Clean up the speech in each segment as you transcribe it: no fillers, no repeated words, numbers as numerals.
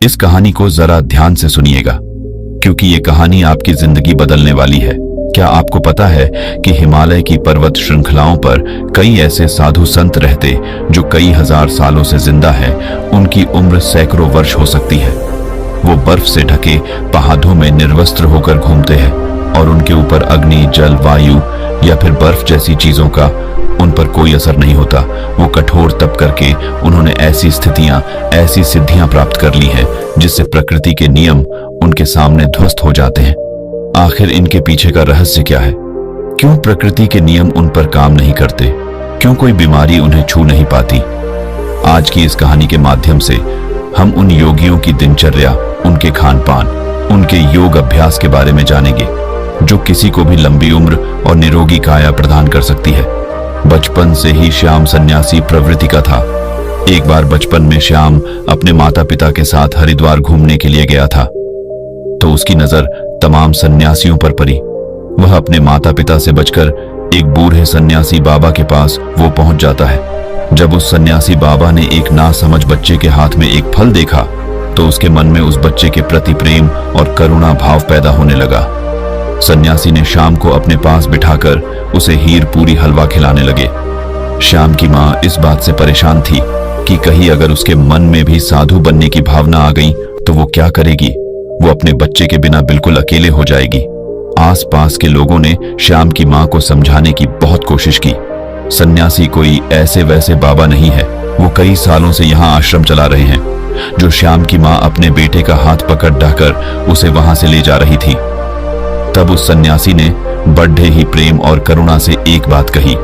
इस कहानी को जरा ध्यान से सुनिएगा, क्योंकि ये कहानी आपकी जिंदगी बदलने वाली है। क्या आपको पता है कि हिमालय की पर्वत श्रृंखलाओं पर कई ऐसे साधु संत रहते जो कई हजार सालों से जिंदा है। उनकी उम्र सैकड़ों वर्ष हो सकती है। वो बर्फ से ढके पहाड़ों में निर्वस्त्र होकर घूमते हैं और उनके ऊपर अग्नि, जल, वायु या फिर बर्फ जैसी चीजों का उन पर कोई असर नहीं होता। वो कठोर तप करके उन्होंने ऐसी स्थितियां, ऐसी सिद्धियां प्राप्त कर ली हैं जिससे प्रकृति के नियम उनके सामने ध्वस्त हो जाते हैं। आखिर इनके पीछे का रहस्य क्या है? क्यों प्रकृति के नियम उन पर काम नहीं करते? क्यों कोई बीमारी उन्हें छू नहीं पाती? आज की इस कहानी के माध्यम से हम उन योगियों की दिनचर्या, उनके खान पान, उनके योग अभ्यास के बारे में जानेंगे जो किसी को भी लंबी उम्र और निरोगी काया प्रदान कर सकती है। बचपन से ही श्याम सन्यासी प्रवृत्ति का था। एक बार बचपन में श्याम अपने माता पिता के साथ हरिद्वार घूमने के लिए गया था, तो उसकी नजर तमाम सन्यासियों पर पड़ी। वह अपने माता पिता से बचकर एक बूढ़े सन्यासी बाबा के पास वो पहुंच जाता है। जब उस सन्यासी बाबा ने एक नासमझ बच्चे के हाथ में एक फल देखा, तो उसके मन में उस बच्चे के प्रति प्रेम और करुणा भाव पैदा होने लगा। सन्यासी ने श्याम को अपने पास बिठाकर उसे हीर पूरी हलवा खिलाने लगे। श्याम की मां इस बात से परेशान थी कि कहीं अगर उसके मन में भी साधु बनने की भावना आ गई तो वो क्या करेगी? वो अपने बच्चे के बिना बिल्कुल अकेले हो जाएगी। आसपास के लोगों ने श्याम की मां को समझाने की बहुत कोशिश की। सन्यासी कोई ऐसे वैसे बाबा नहीं है, वो कई सालों से यहाँ आश्रम चला रहे हैं। जो श्याम की मां अपने बेटे का हाथ पकड़ ढाकर उसे वहां से ले जा रही थी, तब उस सन्यासी ने बड़े ही प्रेम और करुणा से एक बात कही,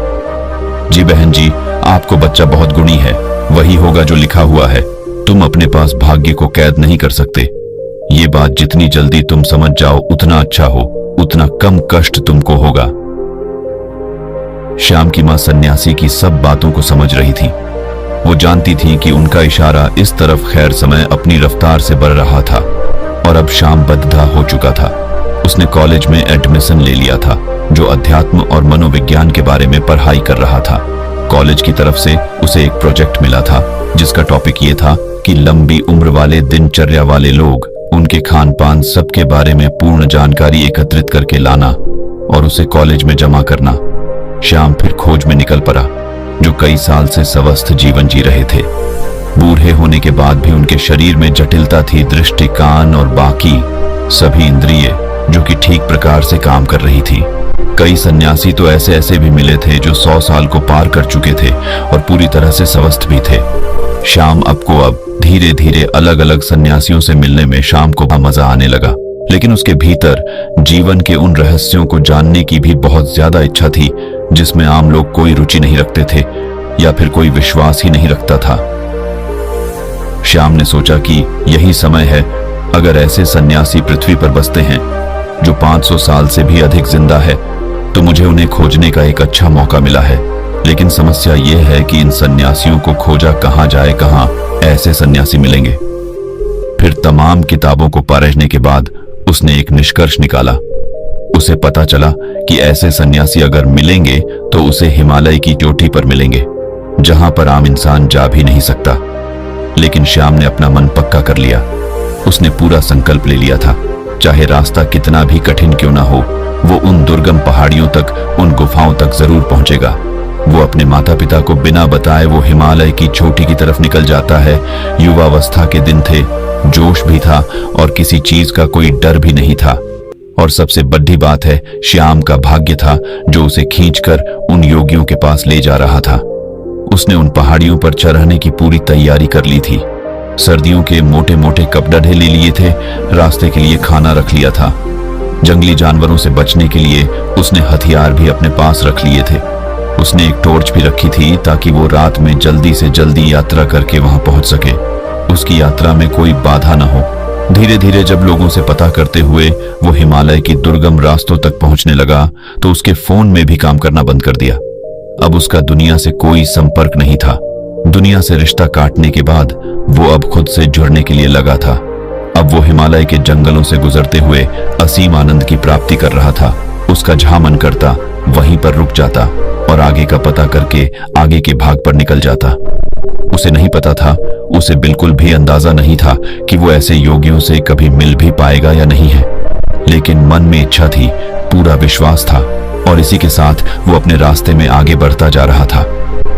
जी बहन जी, आपको बच्चा बहुत गुणी है, वही होगा जो लिखा हुआ है। तुम अपने पास भाग्य को कैद नहीं कर सकते। ये बात जितनी जल्दी तुम समझ जाओ उतना अच्छा हो, उतना कम कष्ट तुमको होगा। श्याम की मां सन्यासी की सब बातों को समझ रही थी। वो जानती थी कि उनका इशारा इस तरफ खैर समय अपनी रफ्तार से बढ़ रहा था और अब श्याम बद्धा हो चुका था। उसने कॉलेज में एडमिशन ले लिया था, जो अध्यात्म और मनोविज्ञान के बारे में पढ़ाई कर रहा था। कॉलेज की तरफ से उसे एक प्रोजेक्ट मिला था जिसका टॉपिक ये था कि लंबी उम्र वाले दिनचर्या वाले लोग, उनके खान पान सबके बारे में पूर्ण जानकारी एकत्रित करके लाना और उसे कॉलेज में जमा करना। श्याम फिर खोज में निकल पड़ा। जो कई साल से स्वस्थ जीवन जी रहे थे, बूढ़े होने के बाद भी उनके शरीर में जटिलता थी। दृष्टि, कान और बाकी सभी इंद्रिय जो कि ठीक प्रकार से काम कर रही थी। कई सन्यासी तो ऐसे ऐसे भी मिले थे जो 100 साल को पार कर चुके थे और पूरी तरह से स्वस्थ भी थे। श्याम अब धीरे धीरे अलग अलग सन्यासियों से मिलने में श्याम को मजा आने लगा, लेकिन उसके भीतर जीवन के उन रहस्यों को जानने की भी बहुत ज्यादा इच्छा थी जिसमें आम लोग कोई रुचि नहीं रखते थे या फिर कोई विश्वास ही नहीं रखता था। श्याम ने सोचा कि यही समय है। अगर ऐसे सन्यासी पृथ्वी पर बसते हैं जो 500 साल से भी अधिक जिंदा है, तो मुझे उन्हें खोजने का एक अच्छा मौका मिला है। लेकिन समस्या यह है कि इन सन्यासियों को खोजा कहां जाए, कहां ऐसे सन्यासी मिलेंगे। फिर तमाम किताबों को पढ़ने के बाद उसने एक निष्कर्ष निकाला। उसे पता चला कि ऐसे सन्यासी अगर मिलेंगे तो उसे हिमालय की चोटी पर मिलेंगे, जहां पर आम इंसान जा भी नहीं सकता। लेकिन श्याम ने अपना मन पक्का कर लिया। उसने पूरा संकल्प ले लिया था, चाहे रास्ता कितना भी कठिन क्यों ना हो, वो उन दुर्गम पहाड़ियों तक, उन गुफाओं तक जरूर पहुंचेगा। वो अपने माता पिता को बिना बताए वो हिमालय की चोटी की तरफ निकल जाता है। युवावस्था के दिन थे, जोश भी था और किसी चीज का कोई डर भी नहीं था। और सबसे बड़ी बात है, श्याम का भाग्य था जो उसे खींचकर उन योगियों के पास ले जा रहा था। उसने उन पहाड़ियों पर चढ़ने की पूरी तैयारी कर ली थी। सर्दियों के मोटे मोटे कपड़े ले लिए थे, रास्ते के लिए खाना रख लिया था। जंगली जानवरों से बचने के लिए उसने हथियार भी अपने पास रख लिए थे। उसने एक टॉर्च भी रखी थी ताकि वो रात में जल्दी से जल्दी यात्रा करके वहां पहुंच सके, उसकी यात्रा में कोई बाधा न हो। धीरे धीरे जब लोगों से पता करते हुए वो हिमालय की दुर्गम रास्तों तक पहुंचने लगा, तो उसके फोन में भी काम करना बंद कर दिया। अब उसका दुनिया से कोई संपर्क नहीं था। दुनिया से रिश्ता काटने के बाद वो अब खुद से जुड़ने के लिए लगा था। अब वो हिमालय के जंगलों से गुजरते हुए असीम आनंद की प्राप्ति कर रहा था। उसका जहां मन करता वहीं पर रुक जाता और आगे का पता करके आगे के भाग पर निकल जाता। उसे नहीं पता था उसे बिल्कुल भी अंदाजा नहीं था कि वो ऐसे योगियों से कभी मिल भी पाएगा या नहीं है, लेकिन मन में इच्छा थी, पूरा विश्वास था और इसी के साथ वो अपने रास्ते में आगे बढ़ता जा रहा था।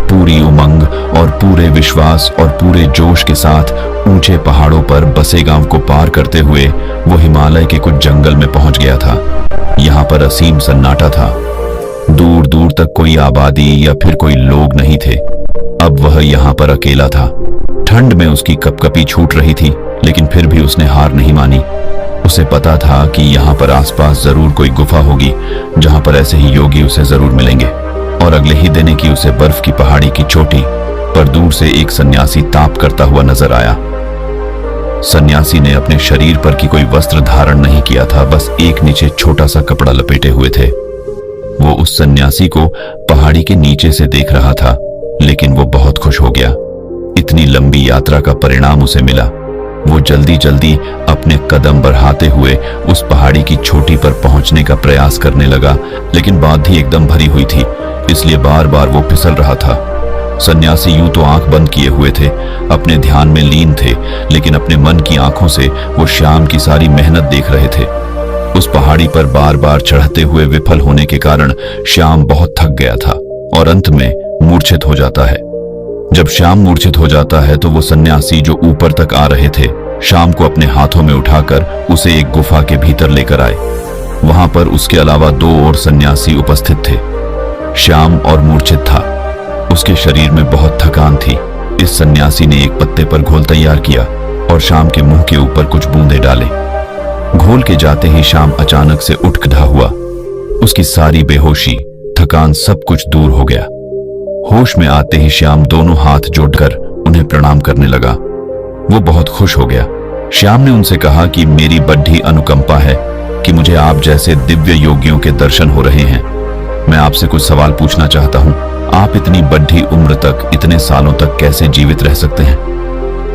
पूरी उमंग और पूरे विश्वास और पूरे जोश के साथ ऊंचे पहाड़ों पर बसे गांव को पार करते हुए वो हिमालय के कुछ जंगल में पहुंच गया था। यहाँ पर असीम सन्नाटा था, दूर दूर तक कोई आबादी या फिर कोई लोग नहीं थे। अब वह यहाँ पर अकेला था। ठंड में उसकी कपकपी छूट रही थी, लेकिन फिर भी उसने हार नहीं मानी। उसे पता था कि यहाँ पर आसपास जरूर कोई गुफा होगी जहाँ पर ऐसे ही योगी उसे जरूर मिलेंगे। और अगले ही दिन की उसे बर्फ की पहाड़ी की चोटी पर दूर से एक सन्यासी ताप करता हुआ नजर आया। सन्यासी ने अपने शरीर पर की कोई वस्त्र धारण नहीं किया था, बस एक नीचे छोटा सा कपड़ा लपेटे हुए थे। वो उस सन्यासी को पहाड़ी के नीचे से देख रहा था, लेकिन वो बहुत खुश हो गया। इतनी लंबी यात्रा का परिणाम उसे मिला। वो जल्दी जल्दी अपने कदम बढ़ाते हुए उस पहाड़ी की चोटी पर पहुंचने का प्रयास करने लगा, लेकिन बांध ही एकदम भरी हुई थी, इसलिए बार बार वो फिसल रहा था। सन्यासी यूं तो आंख बंद किए हुए थे, अपने ध्यान में लीन थे, लेकिन अपने मन की आंखों से वो श्याम की सारी मेहनत देख रहे थे। उस पहाड़ी पर बार बार चढ़ते हुए विफल होने के कारण श्याम बहुत थक गया था और अंत में मूर्छित हो जाता है। जब श्याम मूर्छित हो जाता है तो वो सन्यासी जो ऊपर तक आ रहे थे, श्याम को अपने हाथों में उठाकर उसे एक गुफा के भीतर लेकर आए। वहां पर उसके अलावा 2 और सन्यासी उपस्थित थे। श्याम और मूर्छित था, उसके शरीर में बहुत थकान थी। इस सन्यासी ने एक पत्ते पर घोल तैयार किया और श्याम के मुंह के ऊपर कुछ बूंदे डाले। घोल के जाते ही श्याम अचानक से उठ खड़ा हुआ। उसकी सारी बेहोशी, थकान सब कुछ दूर हो गया। होश में आते ही श्याम दोनों हाथ जोड़कर उन्हें प्रणाम करने लगा। वो बहुत खुश हो गया। श्याम ने उनसे कहा कि मेरी बड़ी अनुकंपा है कि मुझे आप जैसे दिव्य योगियों के दर्शन हो रहे हैं। मैं आपसे कुछ सवाल पूछना चाहता हूं। आप इतनी बड़ी उम्र तक, इतने सालों तक कैसे जीवित रह सकते हैं?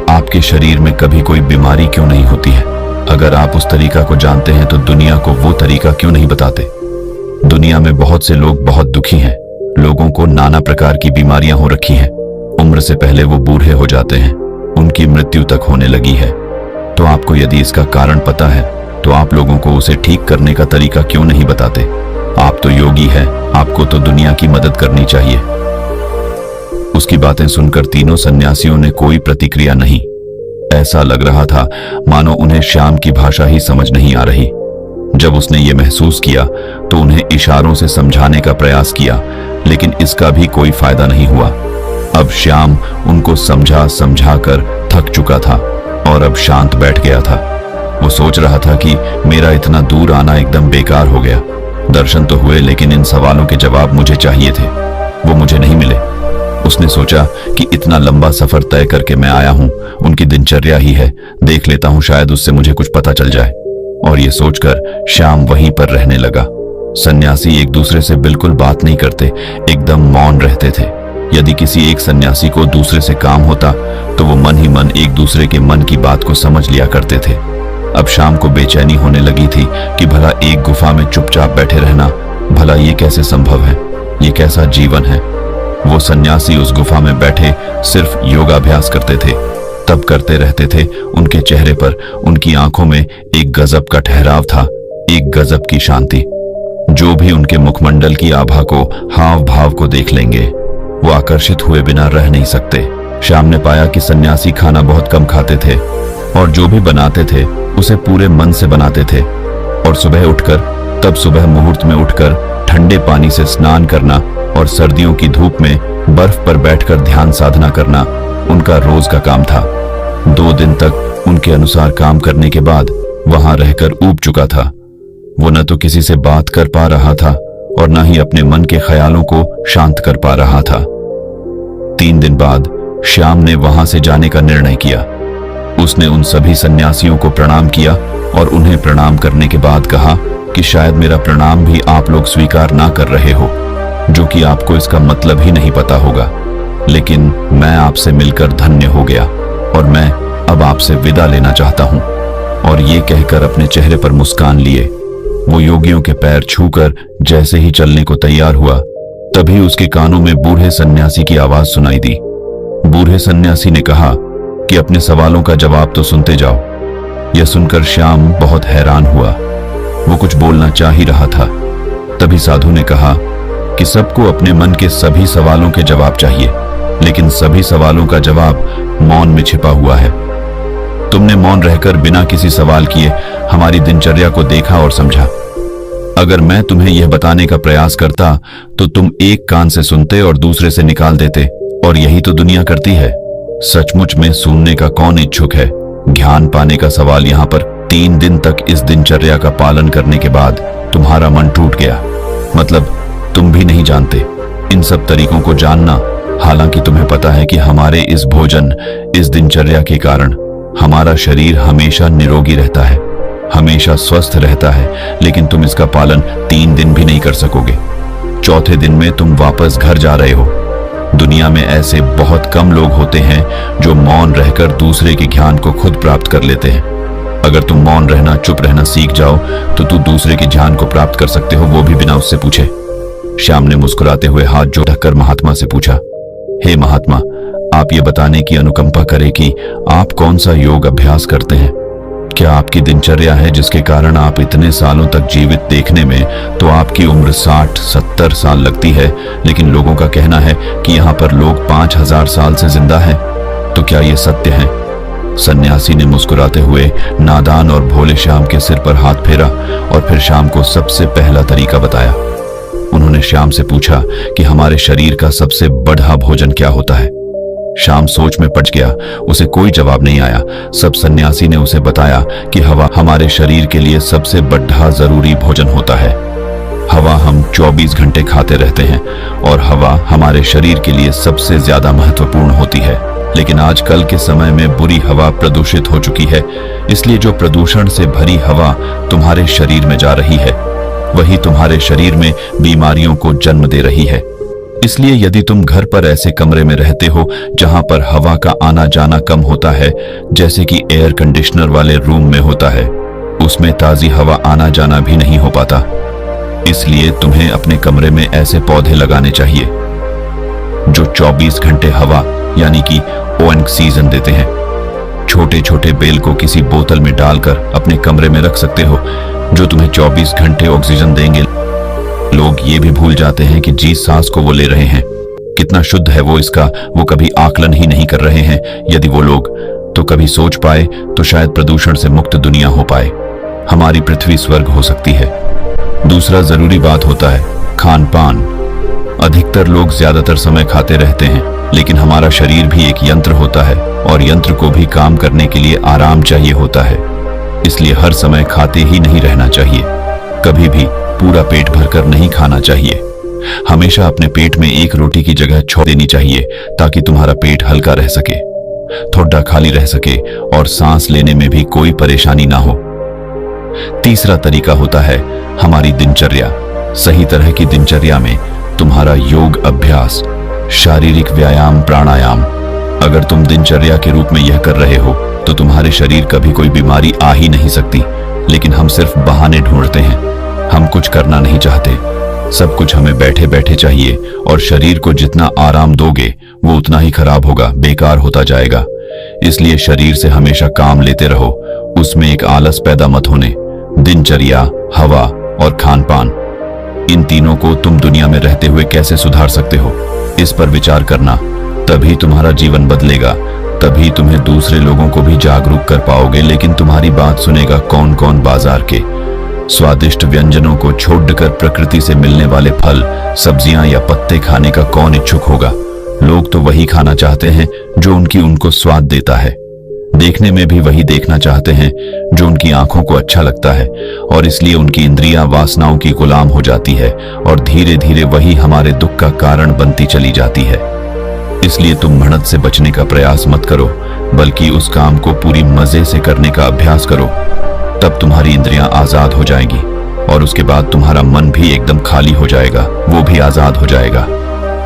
आपके शरीर में कभी कोई बीमारी क्यों नहीं होती है? अगर आप उस तरीका को जानते हैं तो दुनिया को वो तरीका क्यों नहीं बताते? दुनिया में बहुत से लोग बहुत दुखी हैं। लोगों को नाना प्रकार की बीमारियां हो रखी हैं। उम्र से पहले वो बूढ़े हो जाते हैं, उनकी मृत्यु तक होने लगी है। तो आपको यदि इसका कारण पता है तो आप लोगों को उसे ठीक करने का तरीका क्यों नहीं बताते? आप तो योगी हैं, आपको तो दुनिया की मदद करनी चाहिए। उसकी बातें सुनकर तीनों सन्यासियों ने कोई प्रतिक्रिया नहीं। ऐसा लग रहा था मानो उन्हें श्याम की भाषा ही समझ नहीं आ रही। जब उसने ये महसूस किया तो उन्हें इशारों से समझाने का प्रयास किया, लेकिन इसका भी कोई फायदा नहीं हुआ। अब श्याम उनको समझा समझाकर थक चुका था और अब शांत बैठ गया था। वो सोच रहा था कि मेरा इतना दूर आना एकदम बेकार हो गया। दर्शन तो हुए, लेकिन इन सवालों के जवाब मुझे चाहिए थे, वो मुझे नहीं मिले। उसने सोचा कि इतना लंबा सफर तय करके मैं आया हूं, उनकी दिनचर्या ही है, देख लेता हूं, शायद उससे मुझे कुछ पता चल जाए। और ये सोचकर श्याम वहीं पर रहने लगा। सन्यासी एक दूसरे से बिल्कुल बात नहीं करते, एकदम मौन रहते थे। यदि किसी एक सन्यासी को दूसरे से काम होता तो वो मन ही मन एक दूसरे के मन की बात को समझ लिया करते थे। अब शाम को बेचैनी होने लगी थी कि भला एक गुफा में चुपचाप बैठे रहना, भला ये कैसे संभव है? ये कैसा जीवन है? वो सन्यासी उस गुफा में बैठे सिर्फ योगाभ्यास करते थे, तब करते रहते थे। उनके चेहरे पर, उनकी आंखों में एक गजब का ठहराव था, एक गजब की शांति। जो भी उनके मुखमंडल की आभा को, हाव भाव को देख लेंगे, वो आकर्षित हुए बिना रह नहीं सकते। श्याम ने पाया कि सन्यासी खाना बहुत कम खाते थे और जो भी बनाते थे उसे पूरे मन से बनाते थे। और सुबह उठकर, तब सुबह मुहूर्त में उठकर ठंडे पानी से स्नान करना और सर्दियों की धूप में बर्फ पर बैठकर ध्यान साधना करना उनका रोज का काम था। 2 दिन तक उनके अनुसार काम करने के बाद वहां रहकर ऊब चुका था। वो न तो किसी से बात कर पा रहा था और न ही अपने मन के ख्यालों को शांत कर पा रहा था। 3 दिन बाद श्याम ने वहां से जाने का निर्णय किया। उसने उन सभी सन्यासियों को प्रणाम किया और उन्हें प्रणाम करने के बाद कहा कि शायद मेरा प्रणाम भी आप लोग स्वीकार ना कर रहे हो, जो कि आपको इसका मतलब ही नहीं पता होगा, लेकिन मैं आपसे मिलकर धन्य हो गया और मैं अब आपसे विदा लेना चाहता हूं। और ये कहकर अपने चेहरे पर मुस्कान लिए वो योगियों के पैर छूकर जैसे ही चलने को तैयार हुआ, तभी उसके कानों में बूढ़े सन्यासी की आवाज सुनाई दी। बूढ़े सन्यासी ने कहा, कि अपने सवालों का जवाब तो सुनते जाओ। यह सुनकर श्याम बहुत हैरान हुआ। वो कुछ बोलना चाह ही रहा था, तभी साधु ने कहा कि सबको अपने मन के सभी सवालों के जवाब चाहिए, लेकिन सभी सवालों का जवाब मौन में छिपा हुआ है। तुमने मौन रहकर बिना किसी सवाल किए हमारी दिनचर्या को देखा और समझा। अगर मैं तुम्हें यह बताने का प्रयास करता तो तुम एक कान से सुनते और दूसरे से निकाल देते, और यही तो दुनिया करती है। सचमुच में सुनने का कौन इच्छुक है? ज्ञान पाने का सवाल यहाँ पर 3 दिन तक इस दिनचर्या का पालन करने के बाद तुम्हारा मन टूट गया, मतलब तुम भी नहीं जानते इन सब तरीकों को जानना। हालांकि तुम्हें पता है कि हमारे इस भोजन, इस दिनचर्या के कारण हमारा शरीर हमेशा निरोगी रहता है, हमेशा स्वस्थ रहता है, लेकिन तुम इसका पालन 3 दिन भी नहीं कर सकोगे। चौथे दिन में तुम वापस घर जा रहे हो। दुनिया में ऐसे बहुत कम लोग होते हैं जो मौन रहकर दूसरे के ज्ञान को खुद प्राप्त कर लेते हैं। अगर तुम मौन रहना, चुप रहना सीख जाओ तो तू दूसरे के ज्ञान को प्राप्त कर सकते हो, वो भी बिना उससे पूछे। श्याम ने मुस्कुराते हुए हाथ जोड़कर महात्मा से पूछा, हे महात्मा, आप ये बताने की अनुकंपा करें कि आप कौन सा योग अभ्यास करते हैं? क्या आपकी दिनचर्या है जिसके कारण आप इतने सालों तक जीवित? देखने में तो आपकी उम्र 60-70 साल लगती है, लेकिन लोगों का कहना है कि यहाँ पर लोग 5000 साल से जिंदा हैं। तो क्या ये सत्य है? सन्यासी ने मुस्कुराते हुए नादान और भोले श्याम के सिर पर हाथ फेरा और फिर श्याम को सबसे पहला तरीका बताया। उन्होंने श्याम से पूछा कि हमारे शरीर का सबसे बढ़ा भोजन क्या होता है? श्याम सोच में पड़ गया, उसे कोई जवाब नहीं आया। सब सन्यासी ने उसे बताया कि हवा हमारे शरीर के लिए सबसे बढ़ा जरूरी भोजन होता है। हवा हम 24 घंटे खाते रहते हैं और हवा हमारे शरीर के लिए सबसे ज्यादा महत्वपूर्ण होती है। लेकिन आजकल के समय में बुरी हवा प्रदूषित हो चुकी है, इसलिए जो प्रदूषण से भरी हवा तुम्हारे शरीर में जा रही है वही तुम्हारे शरीर में बीमारियों को जन्म दे रही है। इसलिए यदि तुम घर पर ऐसे कमरे में रहते हो जहां पर हवा का आना जाना कम होता है, जैसे कि एयर कंडीशनर वाले रूम में होता है, उसमें ताजी हवा आना जाना भी नहीं हो पाता। इसलिए तुम्हें अपने कमरे में ऐसे पौधे लगाने चाहिए जो 24 घंटे हवा यानी कि ऑक्सीजन देते हैं। छोटे छोटे बेल को किसी बोतल में डालकर अपने कमरे में रख सकते हो जो तुम्हें 24 घंटे ऑक्सीजन देंगे। लोग ये भी भूल जाते हैं कि जिस सांस को वो ले रहे हैं कितना शुद्ध है वो वो कभी आकलन ही नहीं कर रहे हैं। यदि वो लोग तो कभी सोच पाए तो शायद प्रदूषण से मुक्त दुनिया हो पाए, हमारी पृथ्वी स्वर्ग हो सकती है। दूसरा जरूरी बात होता है खान पान। अधिकतर लोग ज्यादातर समय खाते रहते हैं, लेकिन हमारा शरीर भी एक यंत्र होता है और यंत्र को भी काम करने के लिए आराम चाहिए होता है। इसलिए हर समय खाते ही नहीं रहना चाहिए, कभी भी पूरा पेट भरकर नहीं खाना चाहिए। हमेशा अपने पेट में एक रोटी की जगह छोड़ देनी चाहिए ताकि तुम्हारा पेट हल्का रह सके, थोड़ा खाली रह सके और सांस लेने में भी कोई परेशानी ना हो। तीसरा तरीका होता है हमारी दिनचर्या। सही तरह की दिनचर्या में तुम्हारा योग अभ्यास, शारीरिक व्यायाम, प्राणायाम। अगर तुम दिनचर्या के रूप में यह कर रहे हो तो तुम्हारे शरीर कभी कोई बीमारी आ ही नहीं सकती। लेकिन हम सिर्फ बहाने ढूंढते हैं, हम कुछ करना नहीं चाहते। सब कुछ हमें बैठे बैठे चाहिए और शरीर को जितना आराम दोगे वो उतना ही खराब होगा, बेकार होता जाएगा। इसलिए शरीर से हमेशा काम लेते रहो, उसमें एक आलस पैदा मत होने। दिनचर्या, हवा और खान पान, इन तीनों को तुम दुनिया में रहते हुए कैसे सुधार सकते हो, इस पर विचार करना। तभी तुम्हारा जीवन बदलेगा, तभी तुम्हें दूसरे लोगों को भी जागरूक कर पाओगे। लेकिन तुम्हारी बात सुनेगा कौन कौन? बाजार के स्वादिष्ट व्यंजनों को छोड़कर प्रकृति से मिलने वाले फल, सब्जियां या पत्ते खाने का कौन इच्छुक होगा? लोग तो वही खाना चाहते हैं जो उनको स्वाद देता है। देखने में भी वही देखना चाहते हैं जो उनकी आंखों को अच्छा लगता है, और इसलिए उनकी इंद्रियां वासनाओं की गुलाम हो जाती है और धीरे धीरे वही हमारे दुख का कारण बनती चली जाती है। इसलिए तुम बढ़त से बचने का प्रयास मत करो, बल्कि उस काम को पूरी मजे से करने का अभ्यास करो। तब तुम्हारी इंद्रियां आजाद हो जाएगी और उसके बाद तुम्हारा मन भी एकदम खाली हो जाएगा, वो भी आजाद हो जाएगा।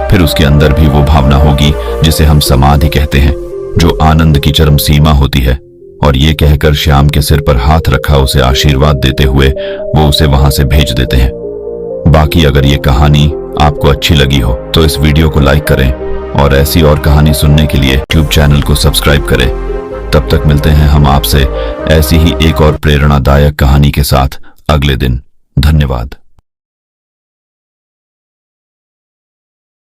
फिर उसके अंदर भी वो भावना होगी जिसे हम समाधि कहते हैं, जो आनंद की चरम सीमा होती है। और ये कहकर श्याम के सिर पर हाथ रखा उसे आशीर्वाद देते हुए वो उसे वहां से भेज देते हैं। बाकी अगर ये कहानी आपको अच्छी लगी हो तो इस वीडियो को लाइक करें और ऐसी और कहानी सुनने के लिए यूट्यूब चैनल को सब्सक्राइब करें। तब तक मिलते हैं हम आपसे ऐसी ही एक और प्रेरणादायक कहानी के साथ अगले दिन। धन्यवाद।